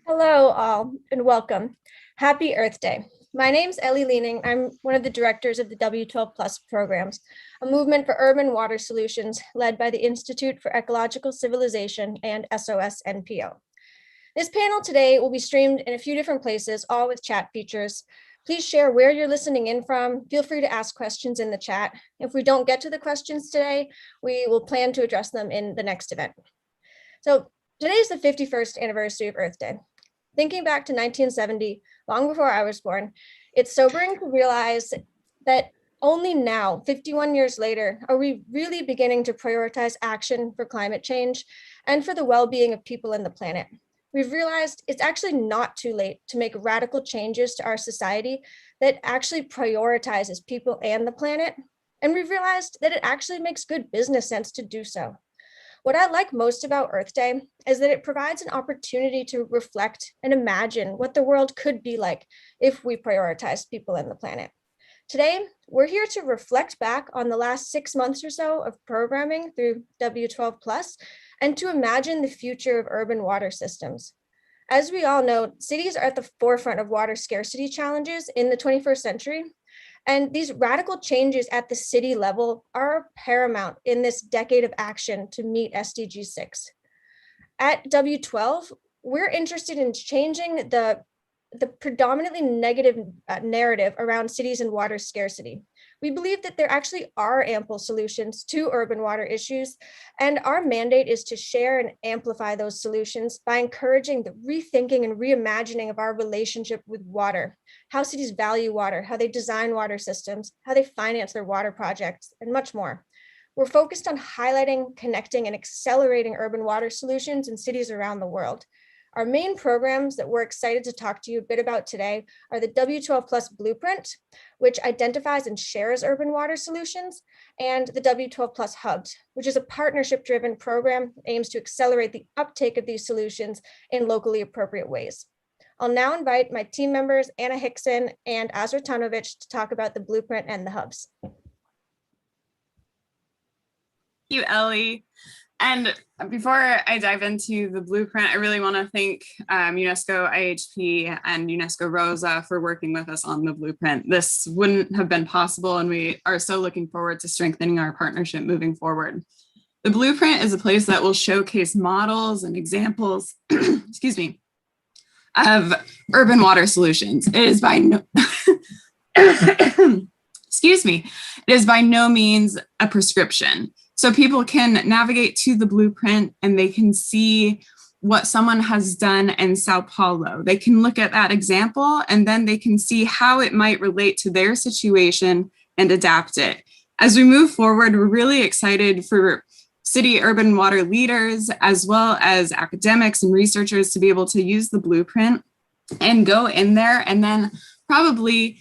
Hello, all, and welcome. Happy Earth Day. My name's Ellie Leaning. I'm one of the directors of the W12 Plus programs, a movement for urban water solutions led by the Institute for Ecological Civilization and SOS NPO. This panel today will be streamed in a few different places, all with chat features. Please share where you're listening in from. Feel free to ask questions in the chat. If we don't get to the questions today, we will plan to address them in the next event. So today is the 51st anniversary of Earth Day. Thinking back to 1970, long before I was born, it's sobering to realize that only now, 51 years later, are we really beginning to prioritize action for climate change and for the well-being of people and the planet. We've realized it's actually not too late to make radical changes to our society that actually prioritizes people and the planet. And we've realized that it actually makes good business sense to do so. What I like most about Earth Day is that it provides an opportunity to reflect and imagine what the world could be like if we prioritized people and the planet. Today, we're here to reflect back on the last 6 months or so of programming through W12 Plus and to imagine the future of urban water systems. As we all know, cities are at the forefront of water scarcity challenges in the 21st century. And these radical changes at the city level are paramount in this decade of action to meet SDG 6. At W12, we're interested in changing the predominantly negative narrative around cities and water scarcity. We believe that there actually are ample solutions to urban water issues, and our mandate is to share and amplify those solutions by encouraging the rethinking and reimagining of our relationship with water, how cities value water, how they design water systems, how they finance their water projects, and much more. We're focused on highlighting, connecting, and accelerating urban water solutions in cities around the world. Our main programs that we're excited to talk to you a bit about today are the W12 Plus Blueprint, which identifies and shares urban water solutions, and the W12 Plus Hubs, which is a partnership-driven program that aims to accelerate the uptake of these solutions in locally appropriate ways. I'll now invite my team members, Anna Hickson and Azra Tanovich, to talk about the Blueprint and the Hubs. Thank you, Ellie. And before I dive into the blueprint, I really want to thank UNESCO IHP and UNESCO Rosa for working with us on the blueprint. This wouldn't have been possible, and we are so looking forward to strengthening our partnership moving forward. The blueprint is a place that will showcase models and examples, excuse me, of urban water solutions. It is by no excuse me, it is by no means a prescription. So people can navigate to the blueprint and they can see what someone has done in Sao Paulo. They can look at that example and then they can see how it might relate to their situation and adapt it. As we move forward, we're really excited for city urban water leaders, as well as academics and researchers, to be able to use the blueprint and go in there and then probably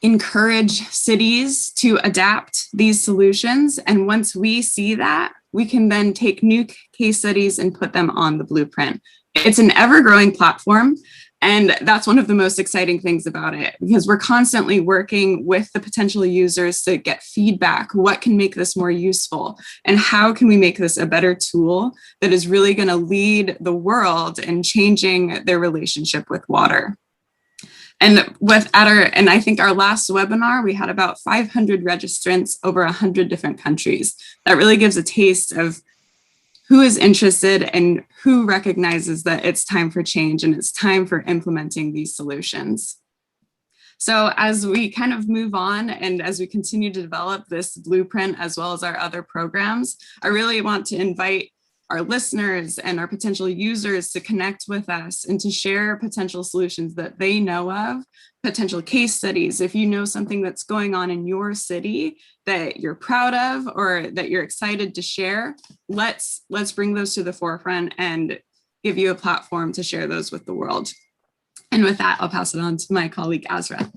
encourage cities to adapt these solutions. And once we see that, we can then take new case studies and put them on the blueprint. It's an ever-growing platform, and that's one of the most exciting things about it, because we're constantly working with the potential users to get feedback. What can make this more useful? And how can we make this a better tool that is really going to lead the world in changing their relationship with water? And I think our last webinar, we had about 500 registrants over 100 different countries. That really gives a taste of who is interested and who recognizes that it's time for change and it's time for implementing these solutions. So as we kind of move on and as we continue to develop this blueprint as well as our other programs, I really want to invite our listeners and our potential users to connect with us and to share potential solutions that they know of, potential case studies. If you know something that's going on in your city that you're proud of or that you're excited to share, let's bring those to the forefront and give you a platform to share those with the world. And with that, I'll pass it on to my colleague, Azra.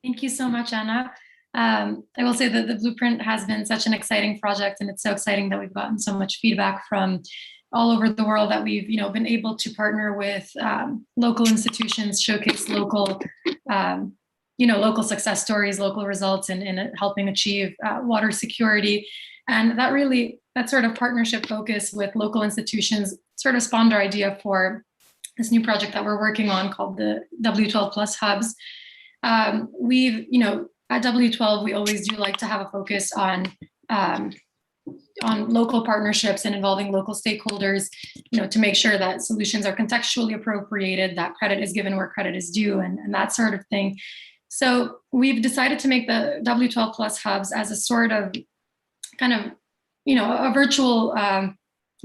Thank you so much, Anna. I will say that the Blueprint has been such an exciting project, and it's so exciting that we've gotten so much feedback from all over the world that we've been able to partner with local institutions, showcase local local success stories, local results in helping achieve water security. And that sort of partnership focus with local institutions sort of spawned our idea for this new project that we're working on called the W12 Plus Hubs. We've, at W12, we always do like to have a focus on local partnerships and involving local stakeholders, to make sure that solutions are contextually appropriated, that credit is given where credit is due, and that sort of thing. So we've decided to make the W12 Plus Hubs as a sort of kind of, a virtual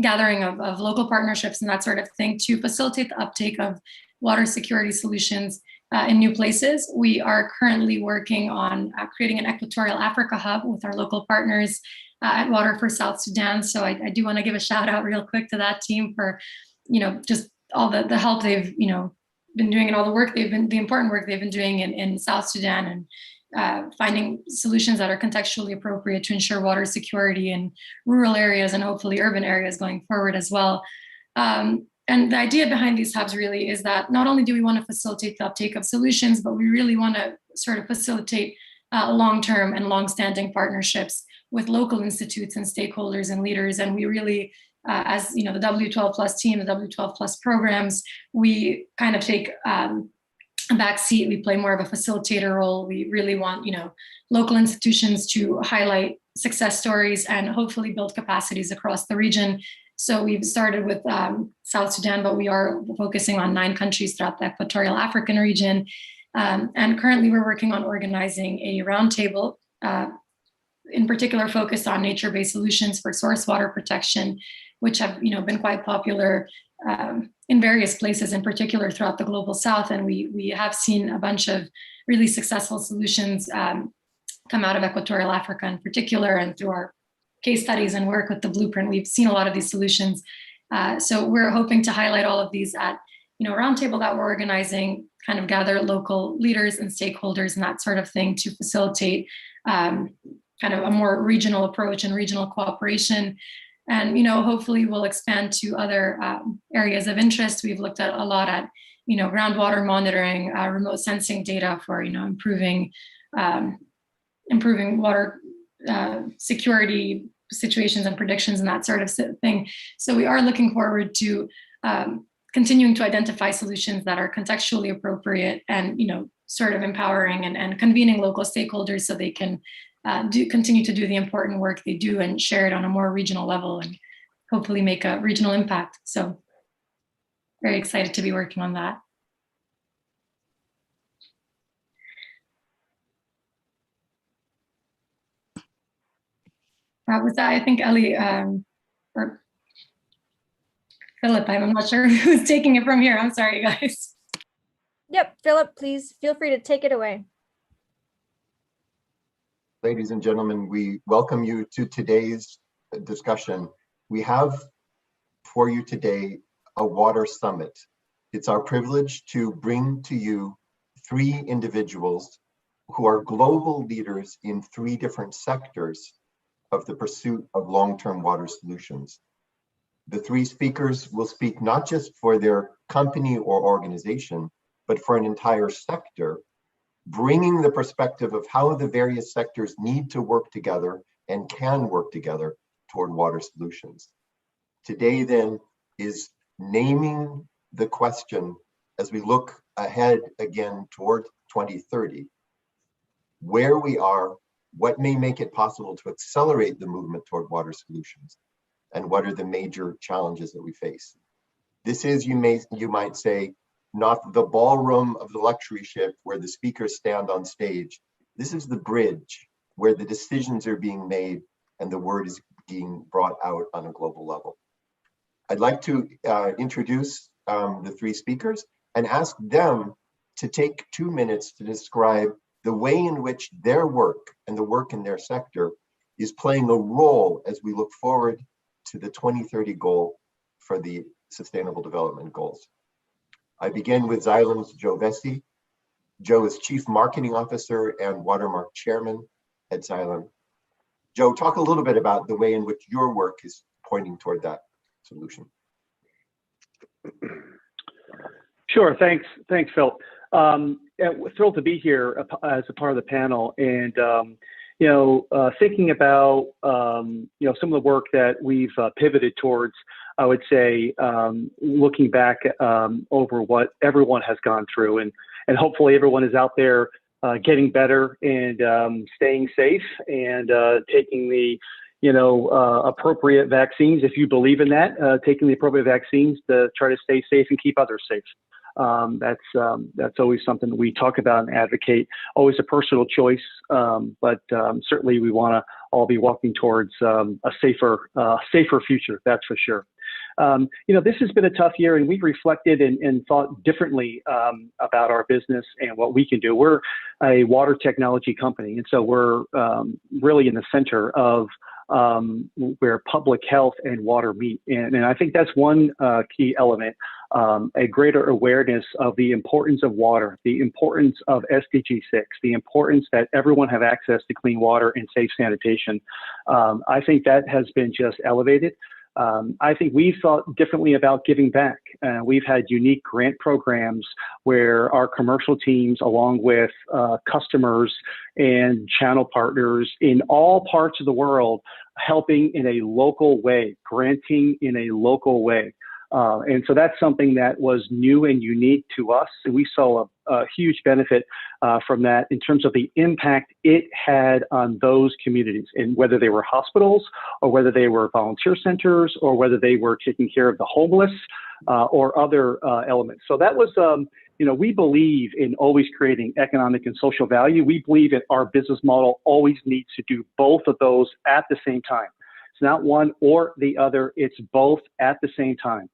gathering of local partnerships and that sort of thing to facilitate the uptake of water security solutions in new places. We are currently working on creating an Equatorial Africa hub with our local partners at Water for South Sudan. So I do want to give a shout out real quick to that team for, just all the help they've, been doing and all the important work they've been doing in South Sudan, and finding solutions that are contextually appropriate to ensure water security in rural areas and hopefully urban areas going forward as well. And the idea behind these hubs really is that not only do we want to facilitate the uptake of solutions, but we really want to sort of facilitate long-term and long-standing partnerships with local institutes and stakeholders and leaders. And we really, as the W12 Plus team, the W12 Plus programs, we kind of take a back seat. We play more of a facilitator role. We really want, local institutions to highlight success stories and hopefully build capacities across the region. So we've started with South Sudan, but we are focusing on 9 countries throughout the Equatorial African region. And currently we're working on organizing a roundtable, in particular focused on nature-based solutions for source water protection, which have been quite popular in various places, in particular throughout the global south. And we have seen a bunch of really successful solutions come out of Equatorial Africa in particular, and through our case studies and work with the blueprint, we've seen a lot of these solutions. So we're hoping to highlight all of these at a roundtable that we're organizing, kind of gather local leaders and stakeholders and that sort of thing to facilitate kind of a more regional approach and regional cooperation. And hopefully we'll expand to other areas of interest. We've looked at a lot at groundwater monitoring, remote sensing data for improving water security situations and predictions and that sort of thing. So we are looking forward to continuing to identify solutions that are contextually appropriate and sort of empowering and convening local stakeholders so they can continue to do the important work they do and share it on a more regional level and hopefully make a regional impact. So very excited to be working on that. With that, I think Ellie or Philip, I'm not sure who's taking it from here. I'm sorry, guys. Yep, Philip, please feel free to take it away. Ladies and gentlemen, we welcome you to today's discussion. We have for you today a water summit. It's our privilege to bring to you 3 individuals who are global leaders in 3 different sectors of the pursuit of long-term water solutions. The 3 speakers will speak not just for their company or organization, but for an entire sector, bringing the perspective of how the various sectors need to work together and can work together toward water solutions. Today then is naming the question as we look ahead again toward 2030, where we are, what may make it possible to accelerate the movement toward water solutions, and what are the major challenges that we face. This is, you might say, not the ballroom of the luxury ship where the speakers stand on stage. This is the bridge where the decisions are being made and the word is being brought out on a global level. I'd like to introduce the 3 speakers and ask them to take 2 minutes to describe the way in which their work and the work in their sector is playing a role as we look forward to the 2030 goal for the Sustainable Development Goals. I begin with Xylem's Joe Vesey. Joe is Chief Marketing Officer and Watermark Chairman at Xylem. Joe, talk a little bit about the way in which your work is pointing toward that solution. Sure, thanks, Phil. Thrilled to be here as a part of the panel, and thinking about, some of the work that we've pivoted towards, I would say, looking back over what everyone has gone through, and hopefully everyone is out there getting better and staying safe and taking the appropriate vaccines, if you believe in that, taking the appropriate vaccines to try to stay safe and keep others safe. That's always something that we talk about and advocate, always a personal choice, but certainly we want to all be walking towards a safer future, that's for sure. This has been a tough year, and we've reflected and thought differently about our business and what we can do. We're a water technology company, and so we're really in the center of where public health and water meet. And I think that's one key element, a greater awareness of the importance of water, the importance of SDG 6, the importance that everyone have access to clean water and safe sanitation. I think that has been just elevated. I think we've thought differently about giving back. We've had unique grant programs where our commercial teams, along with customers and channel partners in all parts of the world, helping in a local way, granting in a local way. And so that's something that was new and unique to us. And we saw a huge benefit from that in terms of the impact it had on those communities, and whether they were hospitals or whether they were volunteer centers or whether they were taking care of the homeless or other elements. So that was, we believe in always creating economic and social value. We believe that our business model always needs to do both of those at the same time. It's not one or the other, it's both at the same time.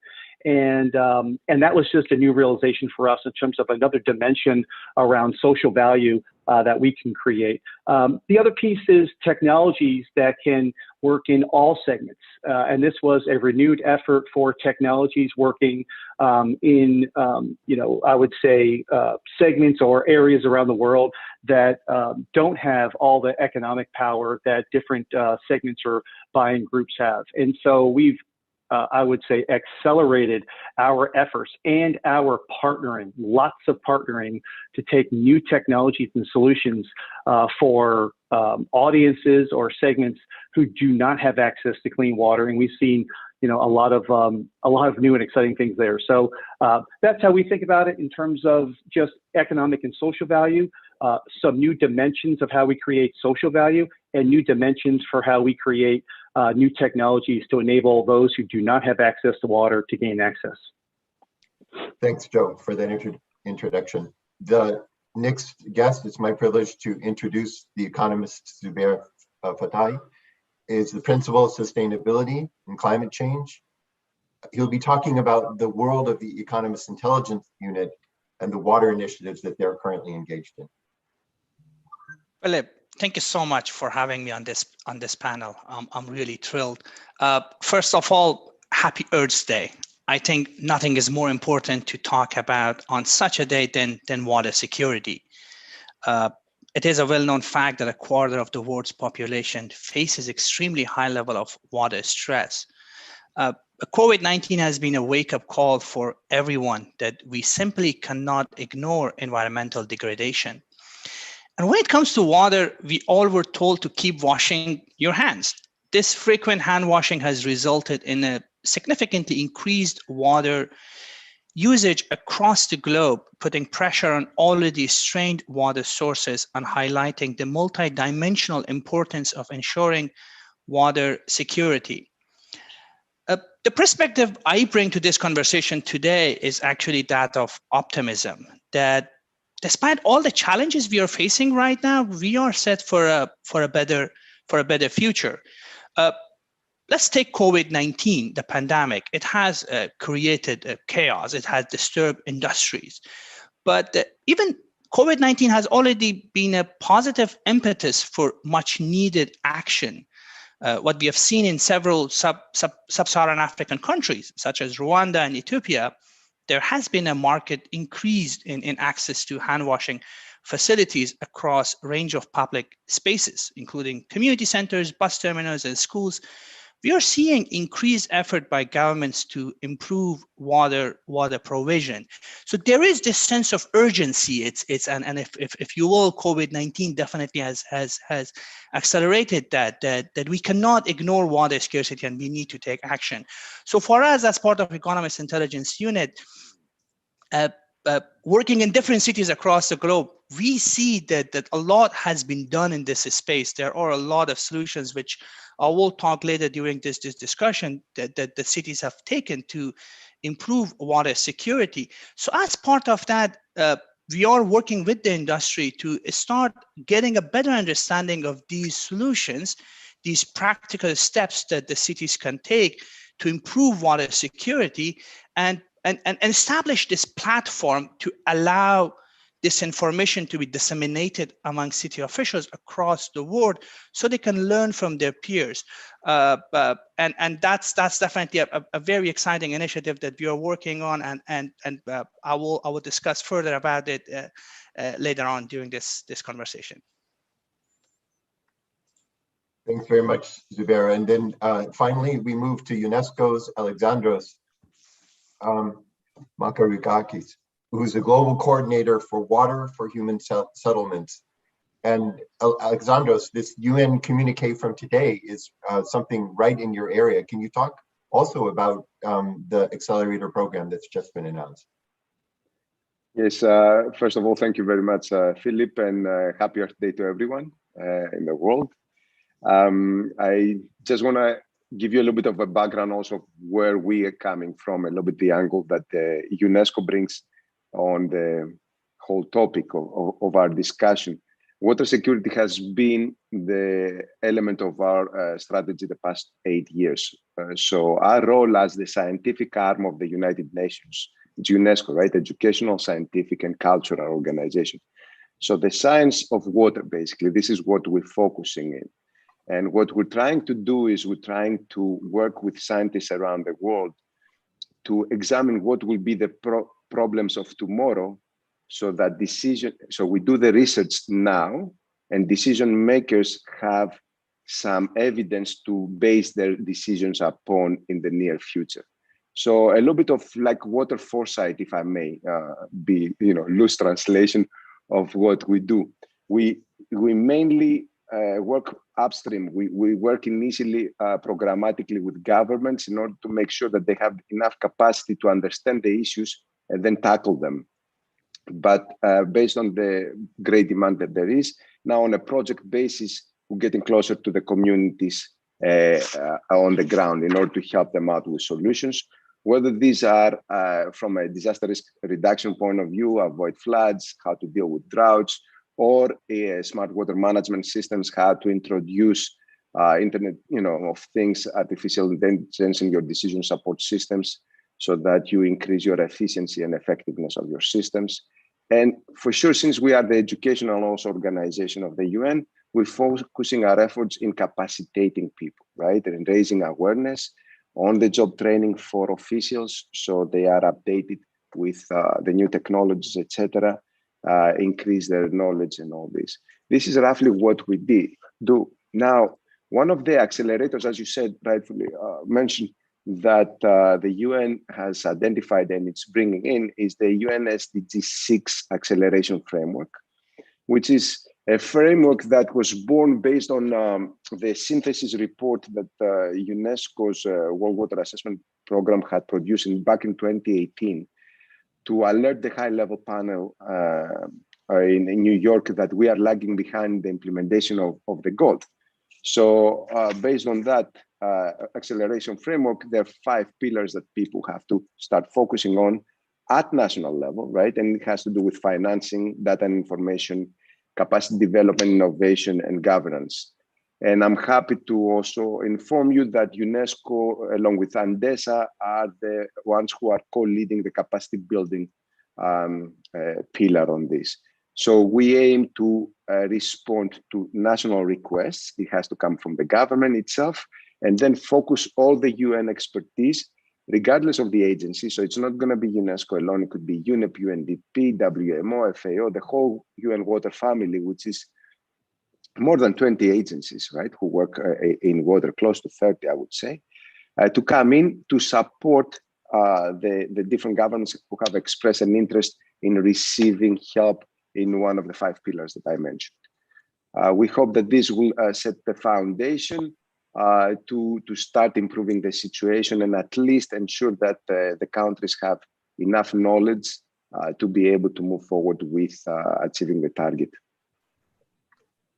And that was just a new realization for us in terms of another dimension around social value that we can create. The other piece is technologies that can work in all segments. And this was a renewed effort for technologies working in, I would say, segments or areas around the world that don't have all the economic power that different segments or buying groups have. And so we've I would say, accelerated our efforts and our partnering, lots of partnering to take new technologies and solutions for audiences or segments who do not have access to clean water. And we've seen, a lot of new and exciting things there. So that's how we think about it in terms of just economic and social value, some new dimensions of how we create social value, and new dimensions for how we create new technologies to enable those who do not have access to water to gain access. Thanks, Joe, for that introduction. The next guest, it's my privilege to introduce the economist Zubair Fattahi, is the principal of sustainability and climate change. He'll be talking about the world of the Economist Intelligence Unit and the water initiatives that they're currently engaged in. Philip, thank you so much for having me on this panel. I'm really thrilled. First of all, happy Earth Day. I think nothing is more important to talk about on such a day than water security. It is a well-known fact that a quarter of the world's population faces extremely high level of water stress. COVID-19 has been a wake-up call for everyone that we simply cannot ignore environmental degradation. And when it comes to water, we all were told to keep washing your hands. This frequent hand washing has resulted in a significantly increased water usage across the globe, putting pressure on already strained water sources and highlighting the multidimensional importance of ensuring water security. The perspective I bring to this conversation today is actually that of optimism, that despite all the challenges we are facing right now, we are set for a better future. Let's take COVID-19, the pandemic. It has created chaos. It has disturbed industries. But even COVID-19 has already been a positive impetus for much needed action. What we have seen in several sub-Saharan African countries, such as Rwanda and Ethiopia, there has been a marked increase in access to hand washing facilities across a range of public spaces, including community centers, bus terminals, and schools, we are seeing increased effort by governments to improve water provision. So there is this sense of urgency. And if you will, COVID-19 definitely has accelerated that we cannot ignore water scarcity and we need to take action. So for us, as part of Economist Intelligence Unit, working in different cities across the globe, we see that a lot has been done in this space. There are a lot of solutions which I will talk later during this discussion that the cities have taken to improve water security. So as part of that, we are working with the industry to start getting a better understanding of these solutions, these practical steps that the cities can take to improve water security and establish this platform to allow this information to be disseminated among city officials across the world so they can learn from their peers. And that's definitely a very exciting initiative that we are working on, and I will discuss further about it later on during this conversation. Thanks very much, Zubair. And then finally, we move to UNESCO's Alexandros Makarikakis, who's the global coordinator for water for human settlements. And Alexandros, this UN communique from today is something right in your area. Can you talk also about the accelerator program that's just been announced? Yes, first of all, thank you very much, Philip, and happy Earth Day to everyone in the world. I just want to give you a little bit of a background also of where we are coming from, a little bit the angle that UNESCO brings on the whole topic of our discussion. Water security has been the element of our strategy the past 8 years. So our role as the scientific arm of the United Nations, it's UNESCO, right? Educational, scientific, and cultural organization. So the science of water, basically, this is what we're focusing in. And what we're trying to do is we're trying to work with scientists around the world to examine what will be the problems of tomorrow, so that so we do the research now, and decision makers have some evidence to base their decisions upon in the near future. So a little bit of like water foresight, if I may be, loose translation of what we do. We mainly work upstream. We work initially programmatically with governments in order to make sure that they have enough capacity to understand the issues and then tackle them. But based on the great demand that there is, now on a project basis, we're getting closer to the communities on the ground in order to help them out with solutions, whether these are from a disaster risk reduction point of view, avoid floods, how to deal with droughts, or smart water management systems, how to introduce Internet of Things, artificial intelligence in your decision support systems so that you increase your efficiency and effectiveness of your systems. And for sure, since we are the educational also organization of the UN, we're focusing our efforts in capacitating people, right? And raising awareness, on-the-job training for officials so they are updated with the new technologies, etc., increase their knowledge and all this. This is roughly what we do. Now, one of the accelerators, as you said, rightfully mentioned, that the UN has identified and it's bringing in is the UN SDG 6 acceleration framework, which is a framework that was born based on the synthesis report that UNESCO's World Water Assessment Program had produced back in 2018 to alert the high-level panel in New York that we are lagging behind the implementation of the goal. So based on that acceleration framework, there are 5 pillars that people have to start focusing on at national level, right? And it has to do with financing, data and information, capacity development, innovation, and governance. And I'm happy to also inform you that UNESCO, along with Andesa, are the ones who are co-leading the capacity building pillar on this. So we aim to respond to national requests. It has to come from the government itself, and then focus all the UN expertise, regardless of the agency. So it's not going to be UNESCO alone. It could be UNEP, UNDP, WMO, FAO, the whole UN water family, which is more than 20 agencies, right, who work in water, close to 30, I would say, to come in to support the different governments who have expressed an interest in receiving help in one of the 5 pillars that I mentioned. We hope that this will set the foundation to start improving the situation and at least ensure that the countries have enough knowledge to be able to move forward with achieving the target.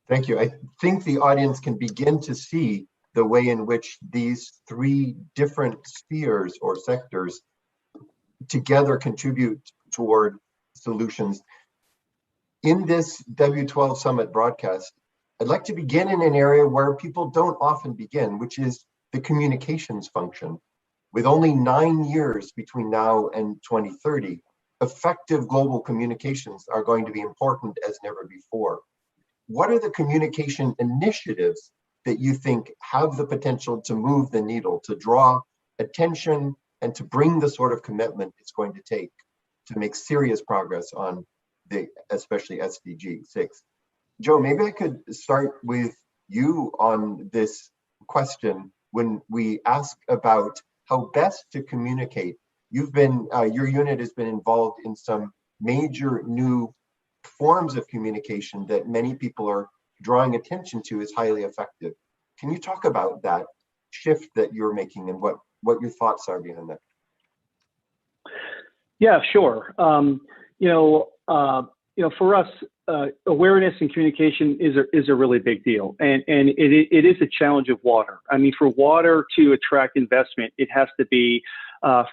Thank you. I think the audience can begin to see the way in which these 3 different spheres or sectors together contribute toward solutions. In this W12 Summit broadcast, I'd like to begin in an area where people don't often begin, which is the communications function. With only 9 years between now and 2030, effective global communications are going to be important as never before. What are the communication initiatives that you think have the potential to move the needle, to draw attention, and to bring the sort of commitment it's going to take to make serious progress on the, especially SDG 6? Joe, maybe I could start with you on this question when we ask about how best to communicate. You've been, your unit has been involved in some major new forms of communication that many people are drawing attention to as highly effective. Can you talk about that shift that you're making and what your thoughts are behind that? Yeah, sure. For us, awareness and communication is a really big deal, and it is a challenge of water. I mean, for water to attract investment, it has to be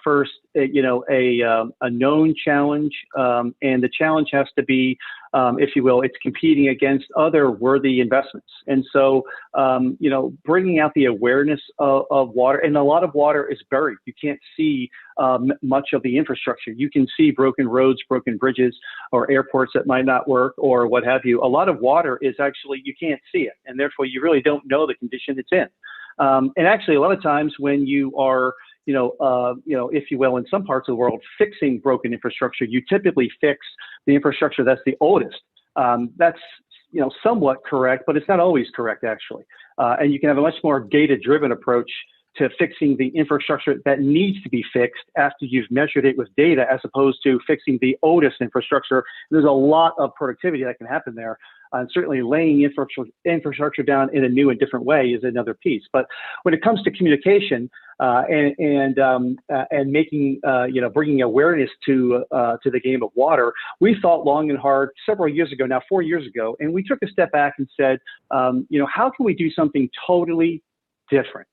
first, a known challenge, and the challenge has to be, if you will, it's competing against other worthy investments. And so, bringing out the awareness of water, and a lot of water is buried. You can't see much of the infrastructure. You can see broken roads, broken bridges, or airports that might not work, or what have you. A lot of water is actually, you can't see it, and therefore you really don't know the condition it's in. And actually, a lot of times when you are if you will, in some parts of the world, fixing broken infrastructure, you typically fix the infrastructure that's the oldest. That's, somewhat correct, but it's not always correct, actually. And you can have a much more data-driven approach to fixing the infrastructure that needs to be fixed after you've measured it with data, as opposed to fixing the oldest infrastructure. There's a lot of productivity that can happen there. And certainly laying infrastructure down in a new and different way is another piece. But when it comes to communication and making, bringing awareness to the game of water, we thought long and hard several years ago, now 4 years ago, and we took a step back and said, how can we do something totally different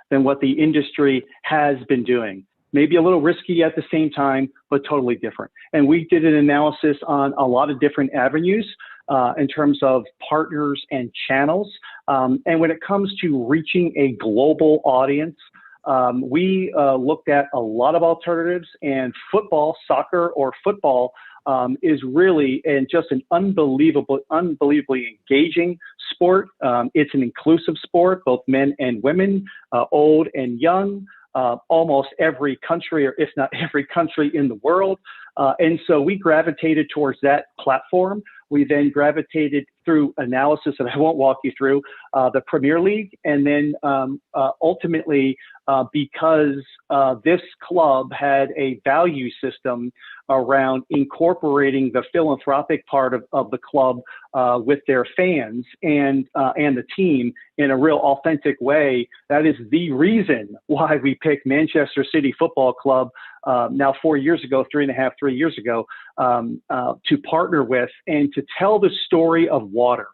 than what the industry has been doing? Maybe a little risky at the same time, but totally different. And we did an analysis on a lot of different avenues in terms of partners and channels. And when it comes to reaching a global audience, we looked at a lot of alternatives, and soccer or football is really just an unbelievably engaging sport. It's an inclusive sport, both men and women, old and young. Almost every country, or if not every country in the world. And so we gravitated towards that platform. We then gravitated through analysis that I won't walk you through, the Premier League. And then ultimately, because this club had a value system around incorporating the philanthropic part of the club with their fans and the team in a real authentic way, that is the reason why we picked Manchester City Football Club now 3 years ago, to partner with and to tell the story of water.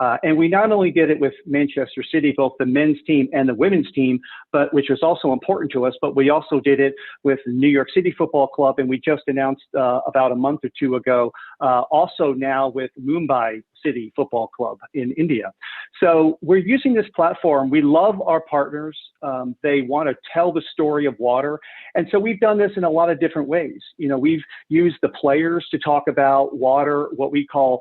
And we not only did it with Manchester City, both the men's team and the women's team, but which was also important to us, but we also did it with New York City Football Club, and we just announced about a month or two ago, also now with Mumbai City Football Club in India. So we're using this platform. We love our partners. They want to tell the story of water. And so we've done this in a lot of different ways. We've used the players to talk about water, what we call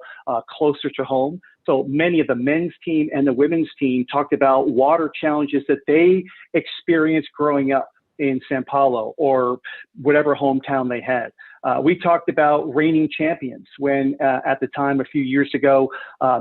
closer to home. So many of the men's team and the women's team talked about water challenges that they experienced growing up in Sao Paulo or whatever hometown they had. We talked about reigning champions when at the time a few years ago,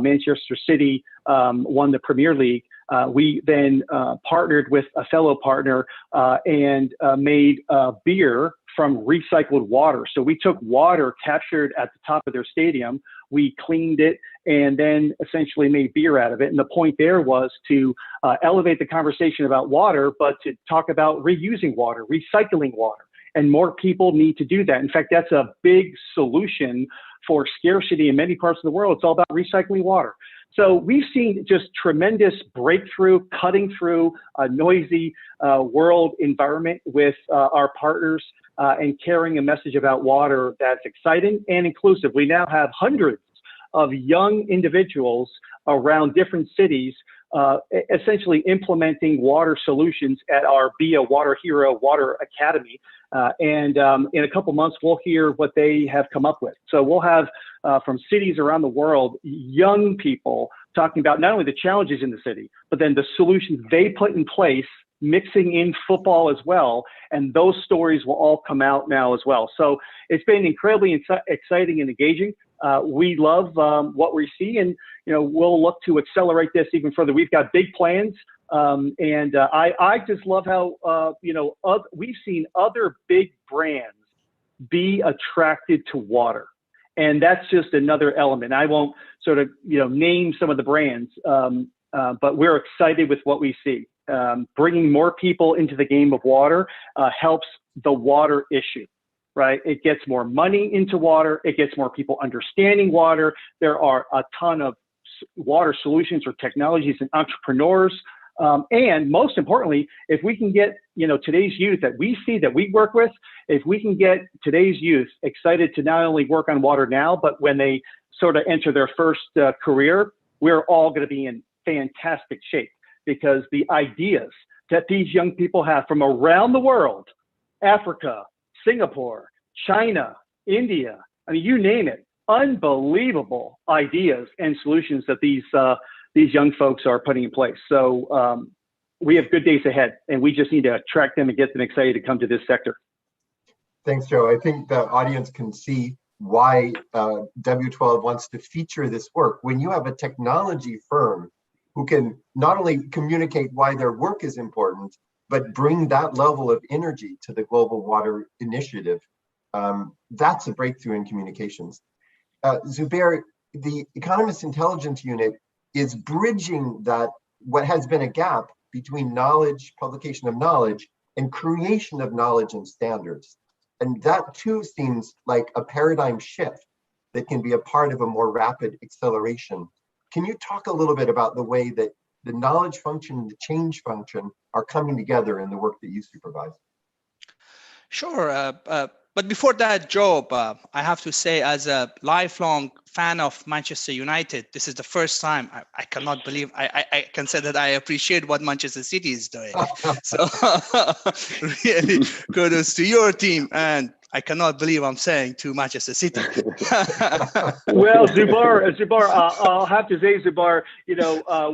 Manchester City won the Premier League. We then partnered with a fellow partner and made beer from recycled water. So we took water captured at the top of their stadium, we cleaned it, and then essentially made beer out of it. And the point there was to elevate the conversation about water, but to talk about reusing water, recycling water. And more people need to do that. In fact, that's a big solution for scarcity in many parts of the world. It's all about recycling water. So we've seen just tremendous breakthrough, cutting through a noisy world environment with our partners and carrying a message about water that's exciting and inclusive. We now have hundreds of young individuals around different cities essentially implementing water solutions at our Be a Water Hero Water Academy. And in a couple months, we'll hear what they have come up with. So we'll have from cities around the world, young people talking about not only the challenges in the city, but then the solutions they put in place, mixing in football as well. And those stories will all come out now as well. So it's been incredibly exciting and engaging. We love what we see, and we'll look to accelerate this even further. We've got big plans. I just love how, we've seen other big brands be attracted to water. And that's just another element. I won't sort of, name some of the brands, but we're excited with what we see. Bringing more people into the game of water helps the water issue, right? It gets more money into water. It gets more people understanding water. There are a ton of water solutions or technologies and entrepreneurs. And most importantly, if we can get, today's youth that we see, that we work with, if we can get today's youth excited to not only work on water now, but when they sort of enter their first career, we're all going to be in fantastic shape, because the ideas that these young people have from around the world, Africa, Singapore, China, India, I mean, you name it, unbelievable ideas and solutions that these young folks are putting in place. So we have good days ahead, and we just need to attract them and get them excited to come to this sector. Thanks, Joe. I think the audience can see why W12 wants to feature this work. When you have a technology firm who can not only communicate why their work is important, but bring that level of energy to the Global Water Initiative, that's a breakthrough in communications. Zubair, the Economist Intelligence Unit is bridging that, what has been a gap between knowledge, publication of knowledge, and creation of knowledge and standards. And that too seems like a paradigm shift that can be a part of a more rapid acceleration. Can you talk a little bit about the way that the knowledge function and the change function are coming together in the work that you supervise? Sure. But before that, Joe, I have to say, as a lifelong fan of Manchester United, this is the first time I cannot believe I can say that I appreciate what Manchester City is doing. So really kudos to your team. And I cannot believe I'm saying to Manchester City. Well, Zubair, I'll have to say, Zubair,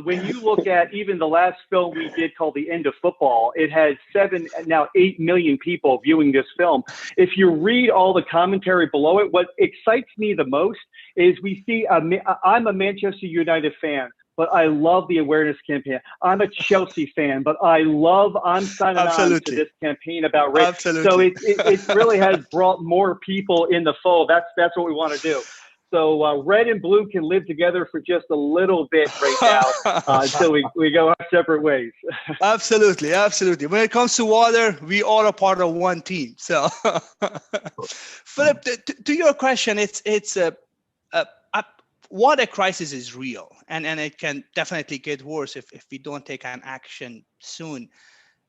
when you look at even the last film we did called The End of Football, it has 8 million people viewing this film. If you read all the commentary below it, what excites me the most is we see, I'm a Manchester United fan, but I love the awareness campaign. I'm a Chelsea fan, but I'm signing on to this campaign about race. So it really has brought more people in the fold. That's what we want to do. So red and blue can live together for just a little bit right now until we go our separate ways. Absolutely. When it comes to water, we all are part of one team. So, Philip, to your question, it's water crisis is real, and it can definitely get worse if we don't take an action soon.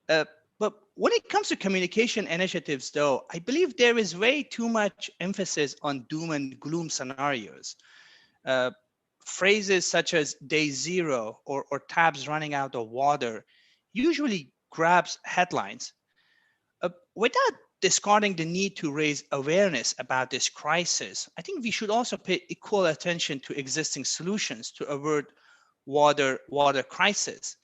But when it comes to communication initiatives, though, I believe there is way too much emphasis on doom and gloom scenarios. Phrases such as day zero or tabs running out of water usually grabs headlines without discarding the need to raise awareness about this crisis. I think we should also pay equal attention to existing solutions to avert water crisis.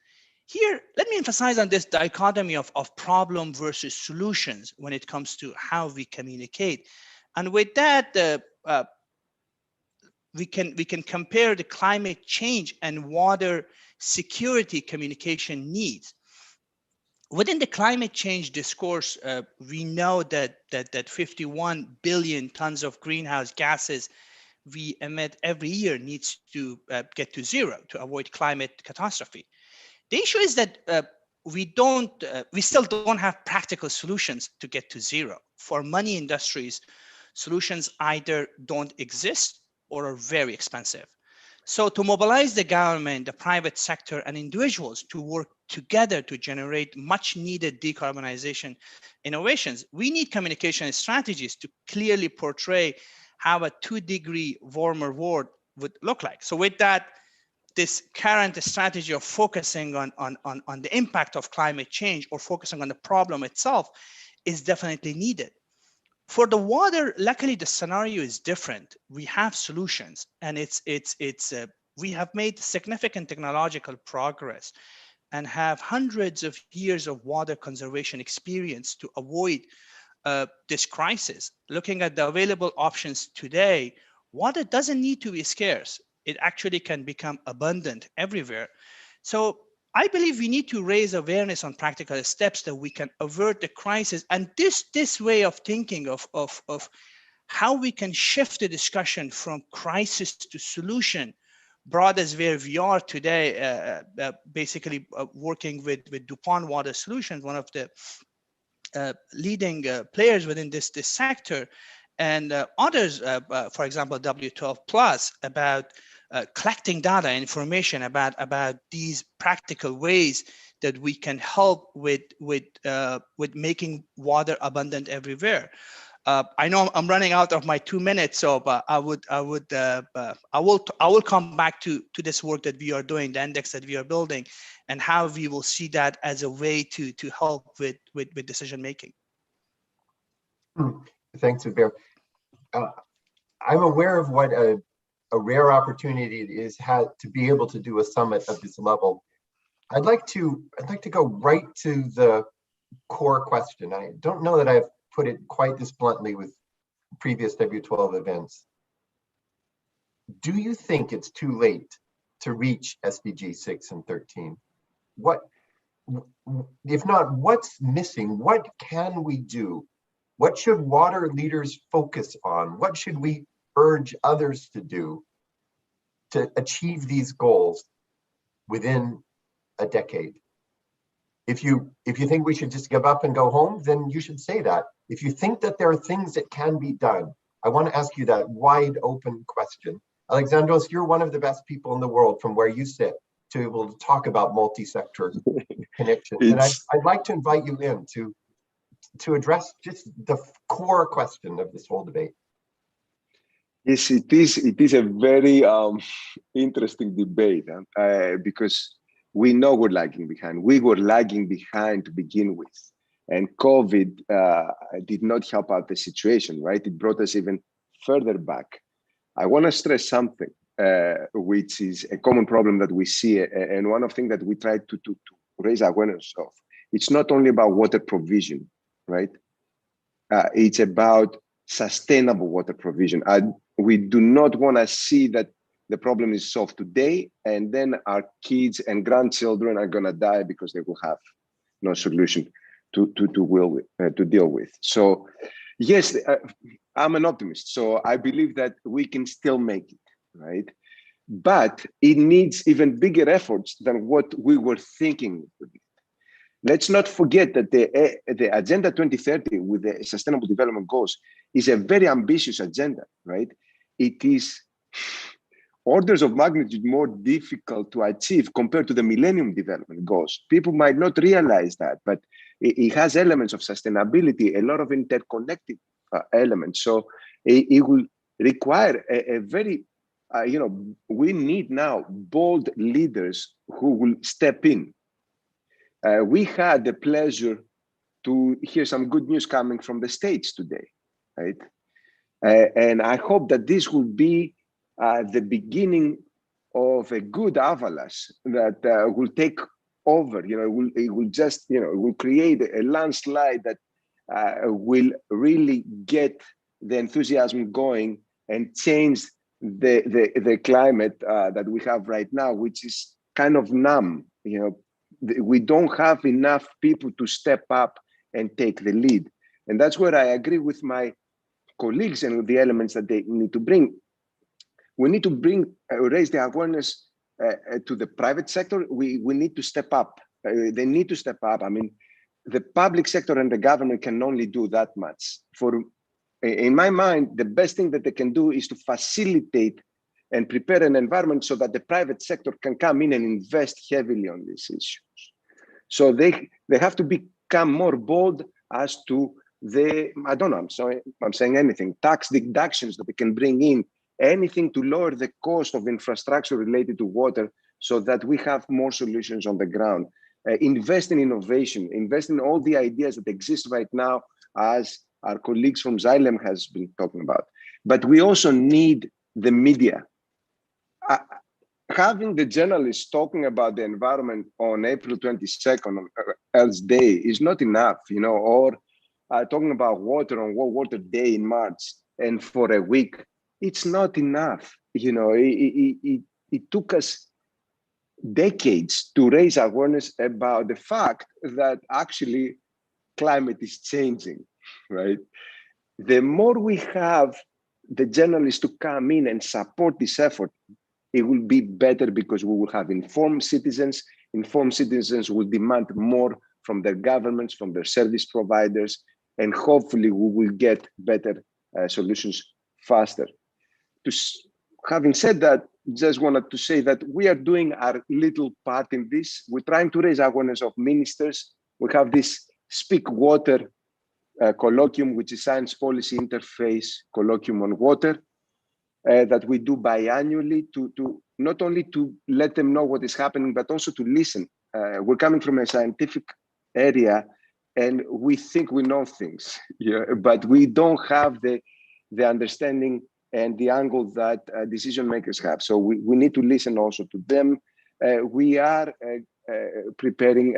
Here, let me emphasize on this dichotomy of problem versus solutions when it comes to how we communicate. And with that, we can compare the climate change and water security communication needs. Within the climate change discourse, we know that 51 billion tons of greenhouse gases we emit every year needs to get to zero to avoid climate catastrophe. The issue is that we still don't have practical solutions to get to zero. For many industries, solutions either don't exist or are very expensive. So to mobilize the government, the private sector, and individuals to work together to generate much needed decarbonization innovations, we need communication strategies to clearly portray how a 2-degree warmer world would look like. So with that, this current strategy of focusing on the impact of climate change or focusing on the problem itself is definitely needed. For the water, luckily the scenario is different. We have solutions, and we have made significant technological progress and have hundreds of years of water conservation experience to avoid this crisis. Looking at the available options today, water doesn't need to be scarce. It actually can become abundant everywhere. So I believe we need to raise awareness on practical steps that we can avert the crisis. And this way of thinking of how we can shift the discussion from crisis to solution brought us where we are today, basically working with DuPont Water Solutions, one of the leading players within this sector, and others, for example, W12 Plus, about collecting data and information about these practical ways that we can help with making water abundant everywhere. I know I'm running out of my 2 minutes, so but I will come back to this work that we are doing, the index that we are building, and how we will see that as a way to help with decision making. Thanks, Zubair. I'm aware of what a rare opportunity it is to be able to do a summit of this level. I'd like to go right to the core question. I don't know that I've put it quite this bluntly with previous W12 events. Do you think it's too late to reach SDG 6 and 13? What, if not, what's missing? What can we do? What should water leaders focus on? What should we urge others to do to achieve these goals within a decade? If you think we should just give up and go home, then you should say that. If you think that there are things that can be done, I want to ask you that wide open question. Alexandros, you're one of the best people in the world from where you sit to be able to talk about multi-sector connections. And I'd like to invite you in to address just the core question of this whole debate. Yes, it is a very interesting debate because we know we're lagging behind. We were lagging behind to begin with. And COVID did not help out the situation, right? It brought us even further back. I want to stress something, which is a common problem that we see, and one of the things that we try to raise awareness of. It's not only about water provision, right? It's about sustainable water provision. We do not want to see that the problem is solved today, and then our kids and grandchildren are going to die because they will have no solution to deal with. So, yes, I'm an optimist. So I believe that we can still make it, right? But it needs even bigger efforts than what we were thinking it would be. Let's not forget that the Agenda 2030 with the Sustainable Development Goals is a very ambitious agenda, right? It is orders of magnitude more difficult to achieve compared to the Millennium Development Goals. People might not realize that, but it has elements of sustainability, a lot of interconnected elements. So it will require a very, we need now bold leaders who will step in. We had the pleasure to hear some good news coming from the States today, right? And I hope that this will be the beginning of a good avalanche that will take over. It will create a landslide that will really get the enthusiasm going and change the climate that we have right now, which is kind of numb. We don't have enough people to step up and take the lead. And that's where I agree with my colleagues and with the elements that they need to bring. We need to raise the awareness to the private sector. We need to step up. They need to step up. I mean, the public sector and the government can only do that much. In my mind, the best thing that they can do is to facilitate and prepare an environment so that the private sector can come in and invest heavily on these issues. So they have to become more bold as to I don't know, I'm saying anything, tax deductions that they can bring in, anything to lower the cost of infrastructure related to water so that we have more solutions on the ground. Invest in innovation, invest in all the ideas that exist right now, as our colleagues from Xylem has been talking about. But we also need the media. Having the journalists talking about the environment on April 22nd, on Earth's Day, is not enough, or talking about water on World Water Day in March and for a week, it's not enough. It took us decades to raise awareness about the fact that actually climate is changing, right? The more we have the journalists to come in and support this effort, it will be better because we will have informed citizens. Informed citizens will demand more from their governments, from their service providers, and hopefully we will get better solutions faster. Having said that, just wanted to say that we are doing our little part in this. We're trying to raise awareness of ministers. We have this Speak Water colloquium, which is Science Policy Interface Colloquium on Water, that we do biannually to not only to let them know what is happening, but also to listen. We're coming from a scientific area and we think we know things, but we don't have the understanding and the angle that decision makers have. So we need to listen also to them. We are preparing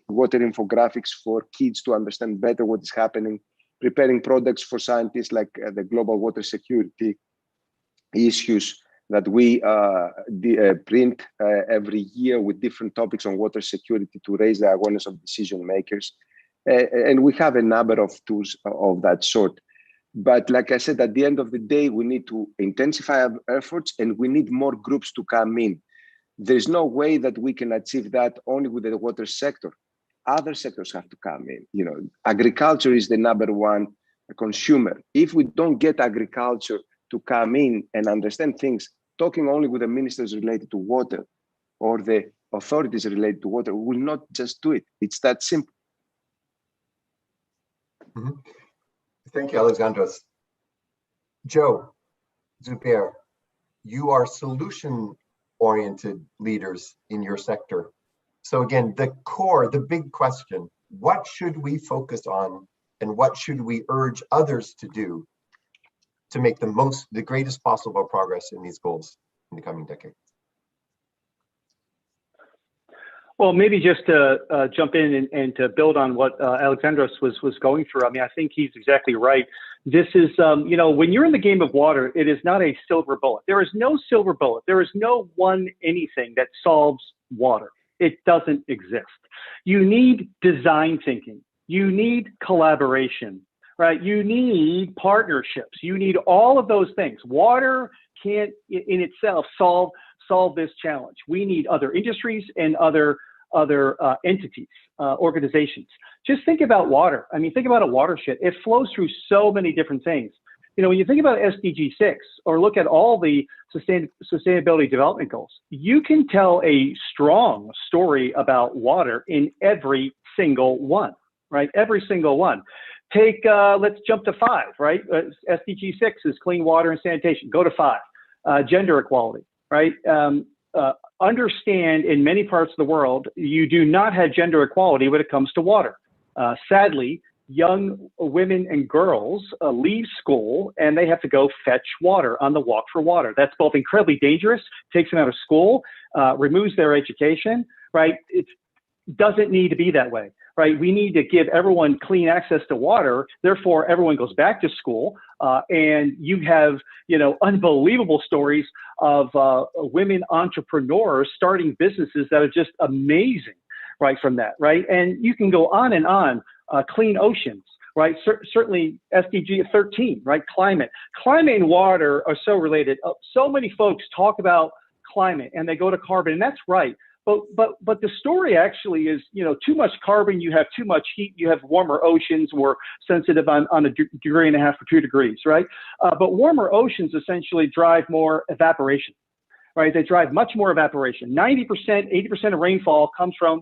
water infographics for kids to understand better what is happening, preparing products for scientists like the global water security issues that we print every year with different topics on water security to raise the awareness of decision makers. And we have a number of tools of that sort. But like I said, at the end of the day, we need to intensify our efforts and we need more groups to come in. There's no way that we can achieve that only with the water sector. Other sectors have to come in. Agriculture is the number one consumer. If we don't get agriculture to come in and understand things, talking only with the ministers related to water or the authorities related to water, we will not just do it. It's that simple. Mm-hmm. Thank you, Alexandros. Joe, Zubair, you are solution-oriented leaders in your sector. So again, the big question, what should we focus on and what should we urge others to do to make the greatest possible progress in these goals in the coming decade? Well, maybe just to jump in and to build on what Alexandros was going through. I mean, I think he's exactly right. This is, when you're in the game of water, it is not a silver bullet. There is no silver bullet. There is no one anything that solves water. It doesn't exist. You need design thinking. You need collaboration, right? You need partnerships. You need all of those things. Water can't in itself solve this challenge. We need other industries and other entities, organizations. Just think about water. I mean, think about a watershed. It flows through so many different things. When you think about SDG 6 or look at all the sustainability development goals, you can tell a strong story about water in every single one, right? Every single one. Take, let's jump to 5, right? SDG 6 is clean water and sanitation. Go to 5, gender equality, right? Understand in many parts of the world, you do not have gender equality when it comes to water. Sadly, young women and girls leave school and they have to go fetch water on the walk for water. That's both incredibly dangerous, takes them out of school, removes their education, right? It doesn't need to be that way. right? We need to give everyone clean access to water. Therefore, everyone goes back to school, and you have, unbelievable stories of women entrepreneurs starting businesses that are just amazing, right? From that, right? And you can go on and on. Clean oceans, right? Certainly SDG 13, right? Climate and water are so related. So many folks talk about climate and they go to carbon, and that's right. But the story actually is, too much carbon, you have too much heat, you have warmer oceans, we're sensitive on a degree and a half or 2 degrees, right? But warmer oceans essentially drive more evaporation, right? They drive much more evaporation. 90%, 80% of rainfall comes from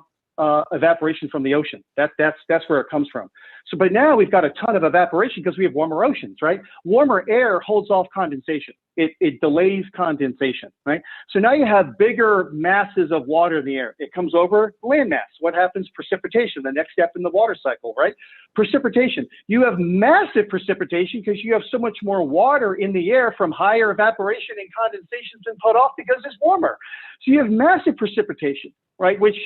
evaporation from the ocean. That's where it comes from. So, but now we've got a ton of evaporation because we have warmer oceans, right? Warmer air holds off condensation. It delays condensation, right? So now you have bigger masses of water in the air. It comes over landmass. What happens? Precipitation, the next step in the water cycle, right? Precipitation. You have massive precipitation because you have so much more water in the air from higher evaporation and condensation's been put off because it's warmer. So you have massive precipitation, right? Which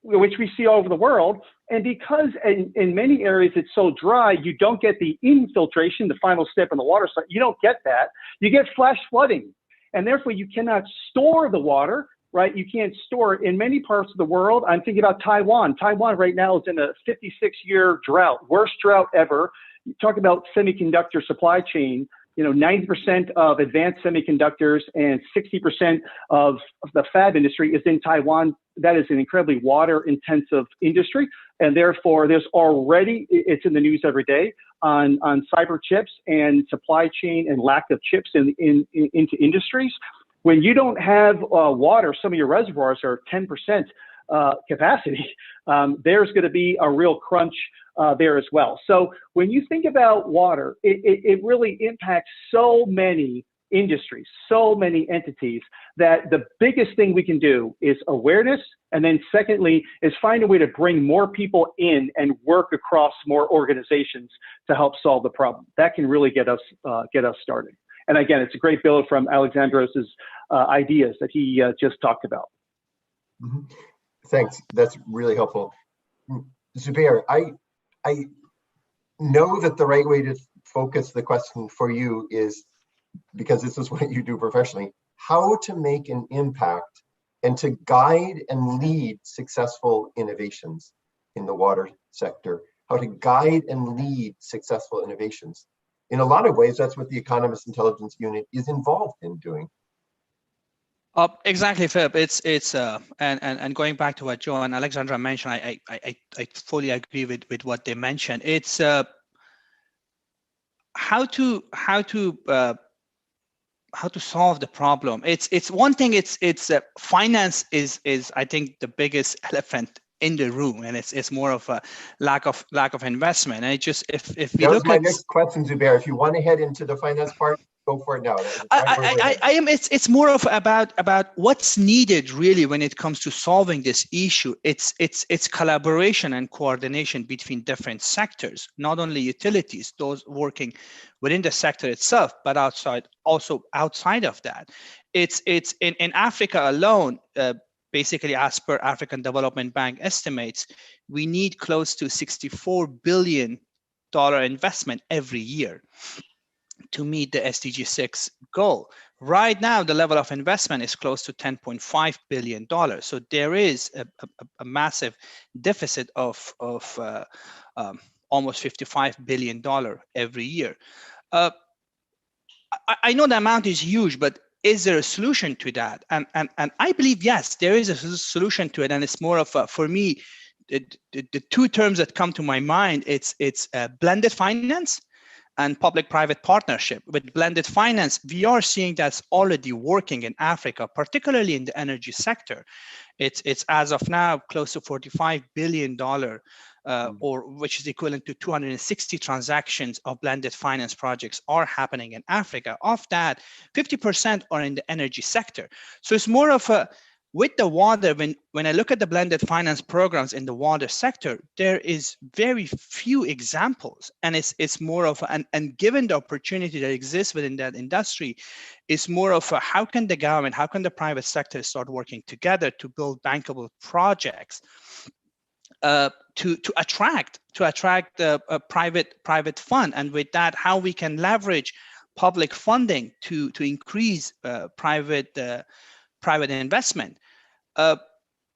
we see all over the world. And because in many areas it's so dry, you don't get the infiltration, the final step in the water cycle. You don't get that. You get flash flooding. And therefore you cannot store the water, right? You can't store it in many parts of the world. I'm thinking about Taiwan. Taiwan right now is in a 56-year drought, worst drought ever. You talk about semiconductor supply chain. 90% of advanced semiconductors and 60% of the fab industry is in Taiwan. That is an incredibly water-intensive industry, and therefore there's already, it's in the news every day, on cyber chips and supply chain and lack of chips into industries. When you don't have water, some of your reservoirs are 10% capacity, there's going to be a real crunch there as well. So when you think about water, it really impacts so many industries, so many entities, that the biggest thing we can do is awareness. And then secondly, is find a way to bring more people in and work across more organizations to help solve the problem. That can really get us started. And again, it's a great build from Alexandros's ideas that he just talked about. Mm-hmm. Thanks. That's really helpful. Zubair, I know that the right way to focus the question for you is, because this is what you do professionally, how to make an impact and to guide and lead successful innovations in the water sector, how to guide and lead successful innovations. In a lot of ways, that's what the Economist Intelligence Unit is involved in doing. Exactly, Philip. It's and going back to what Joe and Alexandra mentioned, I fully agree with what they mentioned. It's how to solve the problem. It's one thing. It's finance is I think the biggest elephant in the room, and it's more of a lack of investment. And it just if we that look was my at next question, Zubair. If you want to head into the finance part, go for it now. It's more of about what's needed really when it comes to solving this issue. It's collaboration and coordination between different sectors, not only utilities, those working within the sector itself, but also outside of that. It's in Africa alone. Basically, as per African Development Bank estimates, we need close to $64 billion investment every year to meet the SDG 6 goal. Right now, the level of investment is close to $10.5 billion. So there is a massive deficit of almost $55 billion every year. I know the amount is huge, but is there a solution to that? And I believe, yes, there is a solution to it. And it's more of for me, the two terms that come to my mind, it's blended finance and public-private partnership. With blended finance, we are seeing that's already working in Africa, particularly in the energy sector. It's as of now close to $45 billion, or which is equivalent to 260 transactions of blended finance projects are happening in Africa. Of that, 50% are in the energy sector. So it's more of a, with the water, when I look at the blended finance programs in the water sector, there is very few examples, and it's more of and given the opportunity that exists within that industry, it's more of a, how can the government, how can the private sector start working together to build bankable projects to attract a private fund, and with that, how we can leverage public funding to increase private investment,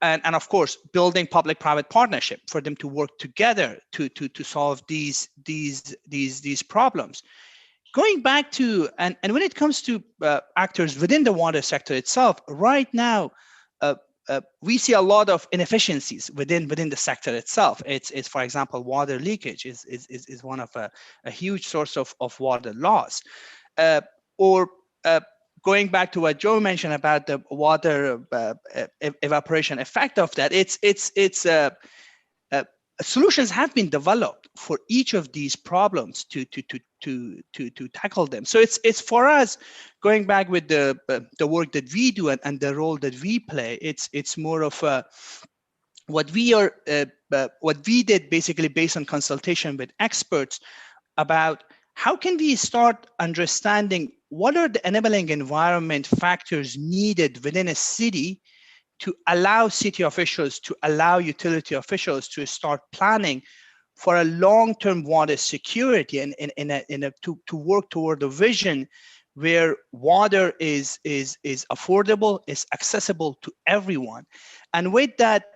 and of course building public-private partnership for them to work together to solve these problems. Going back to and when it comes to actors within the water sector itself, right now we see a lot of inefficiencies within the sector itself. It's for example, water leakage is one of a huge source of water loss. Or going back to what Joe mentioned about the water evaporation effect of that, solutions have been developed for each of these problems to tackle them. So it's for us, going back with the work that we do and the role that we play. It's more of what we did basically based on consultation with experts about how can we start understanding what are the enabling environment factors needed within a city to allow city officials, to allow utility officials to start planning for a long-term water security and to work toward a vision where water is affordable, is accessible to everyone. And with that,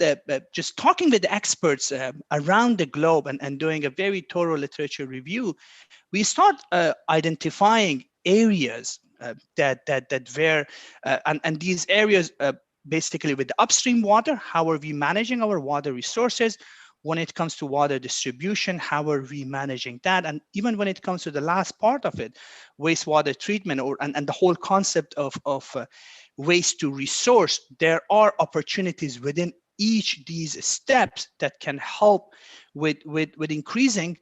just talking with the experts around the globe and doing a very thorough literature review, we start identifying areas that where and these areas. Basically with the upstream water, how are we managing our water resources? When it comes to water distribution, how are we managing that? And even when it comes to the last part of it, wastewater treatment and the whole concept of waste to resource, there are opportunities within each of these steps that can help with increasing,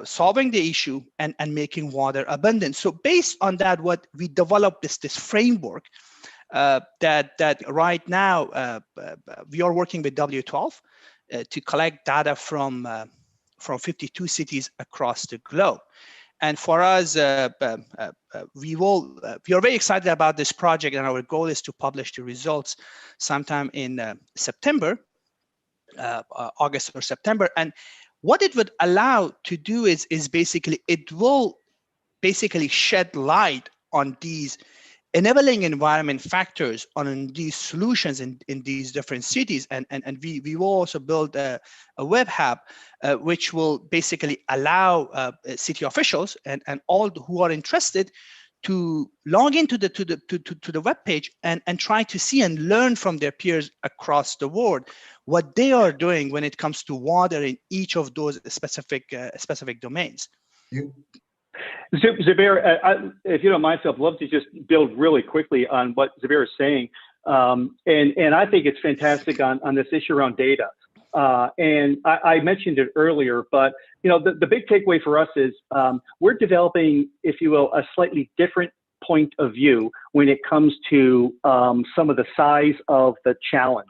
solving the issue and making water abundant. So based on that, what we developed this framework that right now we are working with W12 to collect data from 52 cities across the globe. And for us, we are very excited about this project, and our goal is to publish the results sometime in September, August or September. And what it would allow to do is basically, it will basically shed light on these enabling environment factors on these solutions in these different cities. And we will also build a web app which will basically allow city officials and all who are interested to log into the web page and try to see and learn from their peers across the world what they are doing when it comes to water in each of those specific domains. Zubair, if you don't mind, I'd love to just build really quickly on what Zubair is saying. And I think it's fantastic on this issue around data. And I mentioned it earlier, but the big takeaway for us is we're developing, if you will, a slightly different point of view when it comes to some of the size of the challenge,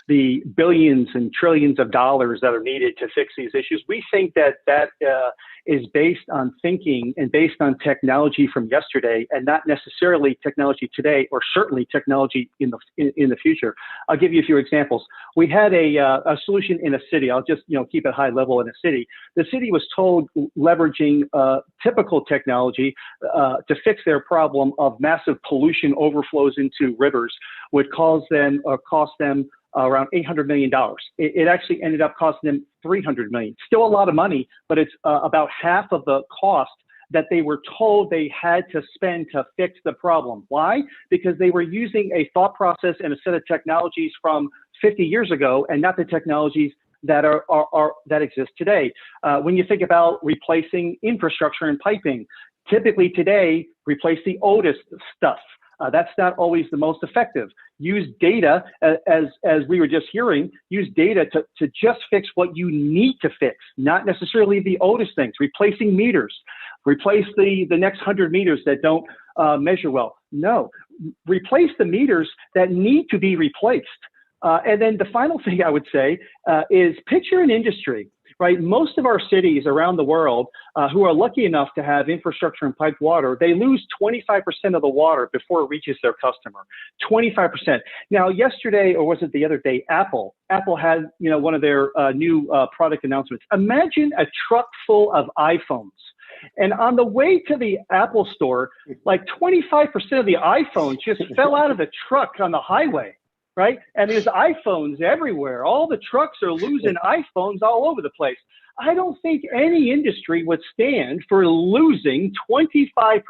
the billions and trillions of dollars that are needed to fix these issues. We think that is based on thinking and based on technology from yesterday, and not necessarily technology today, or certainly technology in the future. I'll give you a few examples. We had a solution in a city. I'll just keep it high level in a city. The city was told, leveraging typical technology to fix their problem of massive pollution overflows into rivers, would cost them around $800 million. It actually ended up costing them $300 million. Still a lot of money, but it's about half of the cost that they were told they had to spend to fix the problem. Why? Because they were using a thought process and a set of technologies from 50 years ago, and not the technologies that that exist today. When you think about replacing infrastructure and piping, typically today, replace the oldest stuff. That's not always the most effective. Use data, as we were just hearing, use data to just fix what you need to fix, not necessarily the oldest things. Replacing meters, replace the next 100 meters that don't measure well. No, replace the meters that need to be replaced. And then the final thing I would say is picture an industry right? Most of our cities around the world who are lucky enough to have infrastructure and piped water, they lose 25% of the water before it reaches their customer. 25%. Now, yesterday, or was it the other day, Apple had, one of their new product announcements. Imagine a truck full of iPhones. And on the way to the Apple store, like 25% of the iPhones just fell out of the truck on the highway, right? And there's iPhones everywhere. All the trucks are losing iPhones all over the place. I don't think any industry would stand for losing 25%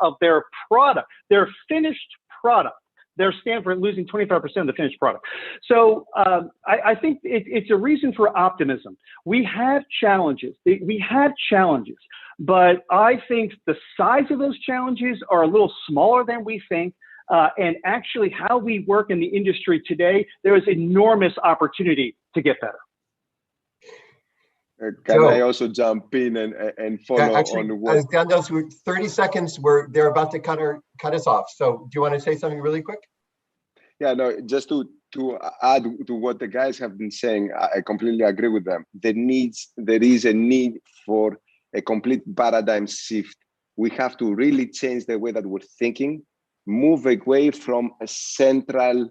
of their product, their finished product. They're stand for losing 25% of the finished product. So I think it's a reason for optimism. We have challenges. But I think the size of those challenges are a little smaller than we think. And actually how we work in the industry today, there is enormous opportunity to get better. Can I also jump in and follow on what? 30 seconds, they're about to cut us off. So do you want to say something really quick? Yeah, no, just to add to what the guys have been saying, I completely agree with them. There is a need for a complete paradigm shift. We have to really change the way that we're thinking, move away from a central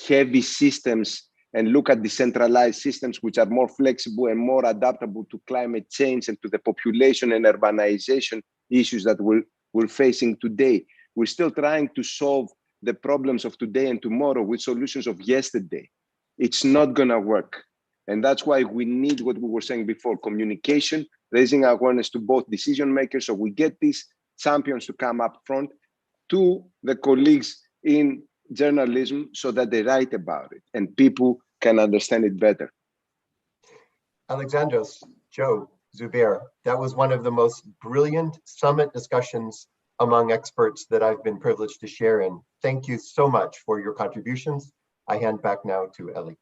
heavy systems and look at decentralized systems which are more flexible and more adaptable to climate change and to the population and urbanization issues that we're facing today. We're still trying to solve the problems of today and tomorrow with solutions of yesterday. It's not gonna work. And that's why we need what we were saying before, communication, raising awareness to both decision makers, so we get these champions to come up front, to the colleagues in journalism so that they write about it and people can understand it better. Alexandros, Joe, Zubair, that was one of the most brilliant summit discussions among experts that I've been privileged to share in. Thank you so much for your contributions. I hand back now to Ellie.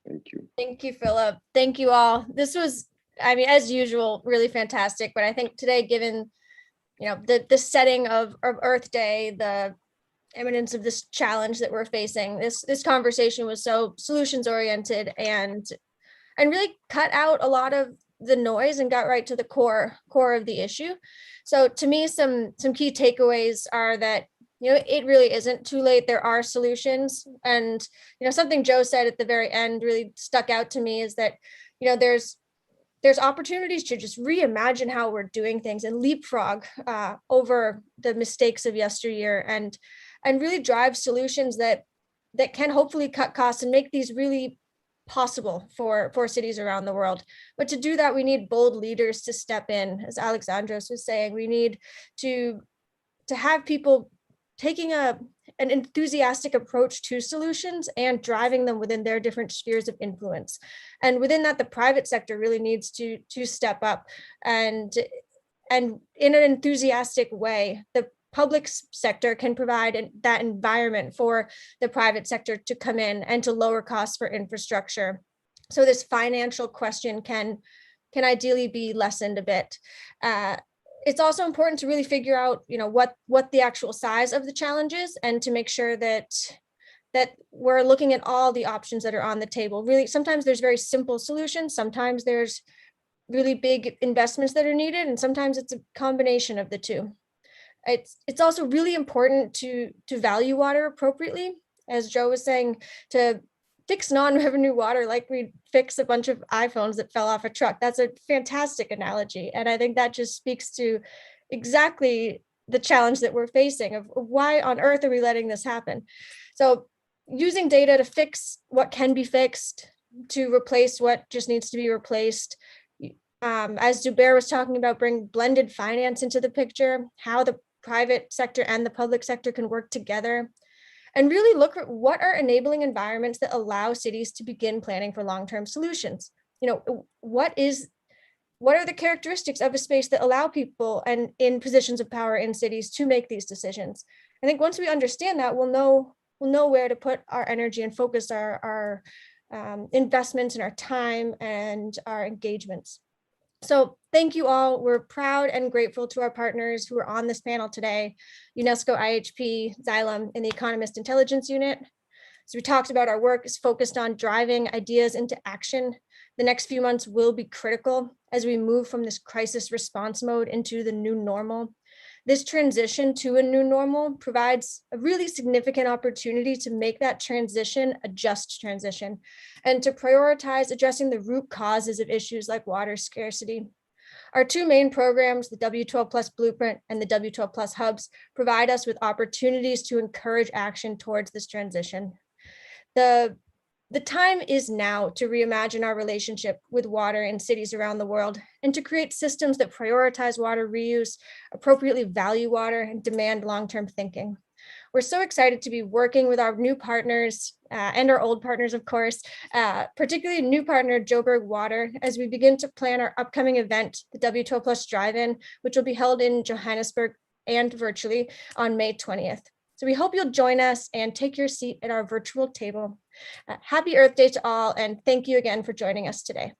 Thank you. Thank you, Philip. Thank you all. This was, as usual, really fantastic. But I think today, given the setting of Earth Day, the imminence of this challenge that we're facing, this conversation was so solutions oriented and really cut out a lot of the noise and got right to the core of the issue. So to me, some key takeaways are that it really isn't too late. There are solutions, and something Joe said at the very end really stuck out to me is that there's opportunities to just reimagine how we're doing things and leapfrog over the mistakes of yesteryear and really drive solutions that can hopefully cut costs and make these really possible for cities around the world. But to do that, we need bold leaders to step in. As Alexandros was saying, we need to have people taking an enthusiastic approach to solutions and driving them within their different spheres of influence. And within that, the private sector really needs to step up and in an enthusiastic way. The public sector can provide that environment for the private sector to come in and to lower costs for infrastructure. So this financial question can ideally be lessened a bit. It's also important to really figure out, what the actual size of the challenge is, and to make sure that we're looking at all the options that are on the table. Really, sometimes there's very simple solutions, sometimes there's really big investments that are needed, and sometimes it's a combination of the two. It's also really important to value water appropriately, as Joe was saying, to fix non-revenue water like we fix a bunch of iPhones that fell off a truck. That's a fantastic analogy. And I think that just speaks to exactly the challenge that we're facing of why on earth are we letting this happen? So using data to fix what can be fixed, to replace what just needs to be replaced. As Zubair was talking about, bring blended finance into the picture, how the private sector and the public sector can work together, and really look at what are enabling environments that allow cities to begin planning for long-term solutions. What are the characteristics of a space that allow people and in positions of power in cities to make these decisions? I think once we understand that, we'll know where to put our energy and focus our investments and our time and our engagements. So thank you all. We're proud and grateful to our partners who are on this panel today: UNESCO, IHP, Xylem, and the Economist Intelligence Unit. As we talked about, our work is focused on driving ideas into action. The next few months will be critical as we move from this crisis response mode into the new normal. This transition to a new normal provides a really significant opportunity to make that transition a just transition and to prioritize addressing the root causes of issues like water scarcity. Our two main programs, the W12 Plus Blueprint and the W12 Plus Hubs, provide us with opportunities to encourage action towards this transition. The time is now to reimagine our relationship with water in cities around the world and to create systems that prioritize water reuse, appropriately value water, and demand long-term thinking. We're so excited to be working with our new partners and our old partners, of course, particularly new partner Joburg Water, as we begin to plan our upcoming event, the W12 Plus Drive-in, which will be held in Johannesburg and virtually on May 20th. So we hope you'll join us and take your seat at our virtual table. Happy Earth Day to all, and thank you again for joining us today.